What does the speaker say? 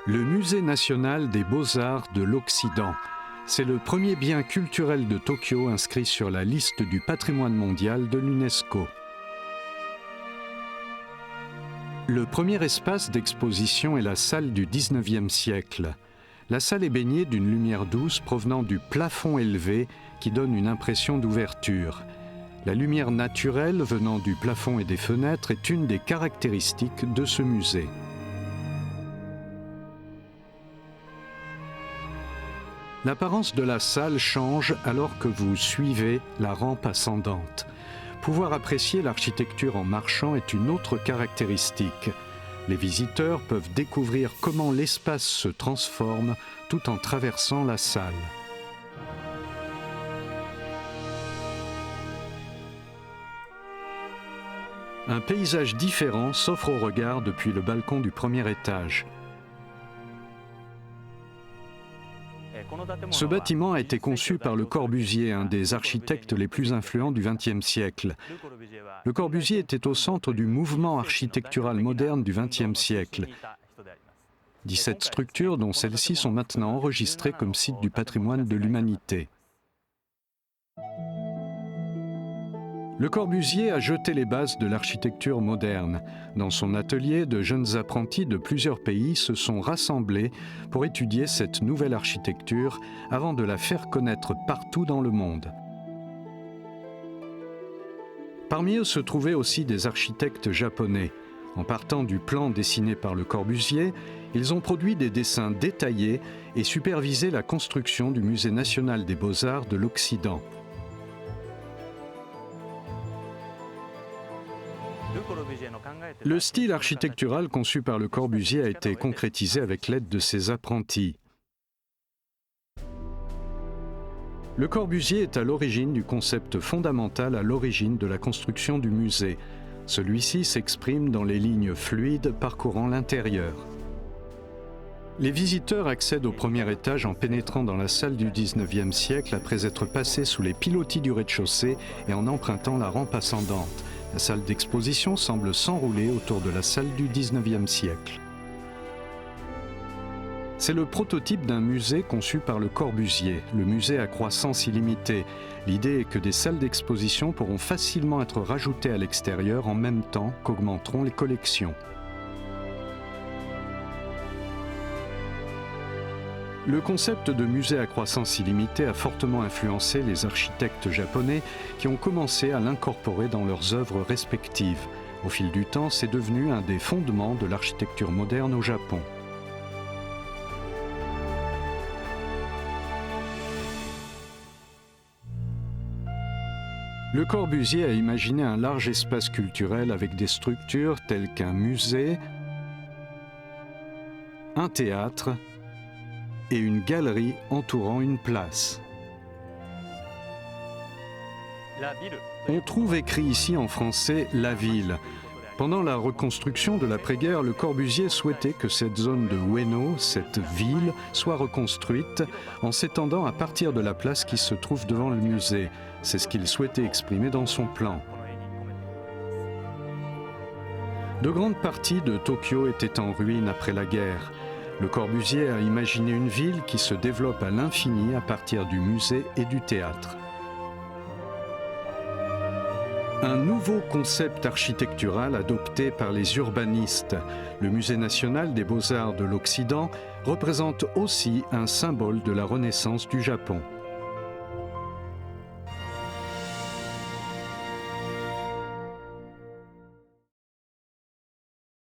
Le Musée national des beaux-arts de l'Occident. C'est le premier bien culturel de Tokyo inscrit sur la liste du patrimoine mondial de l'UNESCO. Le premier espace d'exposition est la salle du XIXe siècle. La salle est baignée d'une lumière douce provenant du plafond élevé qui donne une impression d'ouverture. La lumière naturelle venant du plafond et des fenêtres est une des caractéristiques de ce musée. L'apparence de la salle change alors que vous suivez la rampe ascendante. Pouvoir apprécier l'architecture en marchant est une autre caractéristique. Les visiteurs peuvent découvrir comment l'espace se transforme tout en traversant la salle. Un paysage différent s'offre au regard depuis le balcon du premier étage. Ce bâtiment a été conçu par Le Corbusier, un des architectes les plus influents du XXe siècle. Le Corbusier était au centre du mouvement architectural moderne du XXe siècle. 17 structures, dont celles-ci, sont maintenant enregistrées comme sites du patrimoine de l'humanité. Le Corbusier a jeté les bases de l'architecture moderne. Dans son atelier, de jeunes apprentis de plusieurs pays se sont rassemblés pour étudier cette nouvelle architecture avant de la faire connaître partout dans le monde. Parmi eux se trouvaient aussi des architectes japonais. En partant du plan dessiné par Le Corbusier, ils ont produit des dessins détaillés et supervisé la construction du Musée national des beaux-arts de l'Occident. Le style architectural conçu par Le Corbusier a été concrétisé avec l'aide de ses apprentis. Le Corbusier est à l'origine du concept fondamental à l'origine de la construction du musée. Celui-ci s'exprime dans les lignes fluides parcourant l'intérieur. Les visiteurs accèdent au premier étage en pénétrant dans la salle du XIXe siècle après être passés sous les pilotis du rez-de-chaussée et en empruntant la rampe ascendante. La salle d'exposition semble s'enrouler autour de la salle du XIXe siècle. C'est le prototype d'un musée conçu par Le Corbusier, le musée à croissance illimitée. L'idée est que des salles d'exposition pourront facilement être rajoutées à l'extérieur en même temps qu'augmenteront les collections. Le concept de musée à croissance illimitée a fortement influencé les architectes japonais qui ont commencé à l'incorporer dans leurs œuvres respectives. Au fil du temps, c'est devenu un des fondements de l'architecture moderne au Japon. Le Corbusier a imaginé un large espace culturel avec des structures telles qu'un musée, un théâtre et une galerie entourant une place. On trouve écrit ici en français « la ville ». Pendant la reconstruction de l'après-guerre, Le Corbusier souhaitait que cette zone de Ueno, cette ville, soit reconstruite en s'étendant à partir de la place qui se trouve devant le musée. C'est ce qu'il souhaitait exprimer dans son plan. De grandes parties de Tokyo étaient en ruine après la guerre. Le Corbusier a imaginé une ville qui se développe à l'infini à partir du musée et du théâtre. Un nouveau concept architectural adopté par les urbanistes. Le Musée national des beaux-arts de l'Occident représente aussi un symbole de la Renaissance du Japon.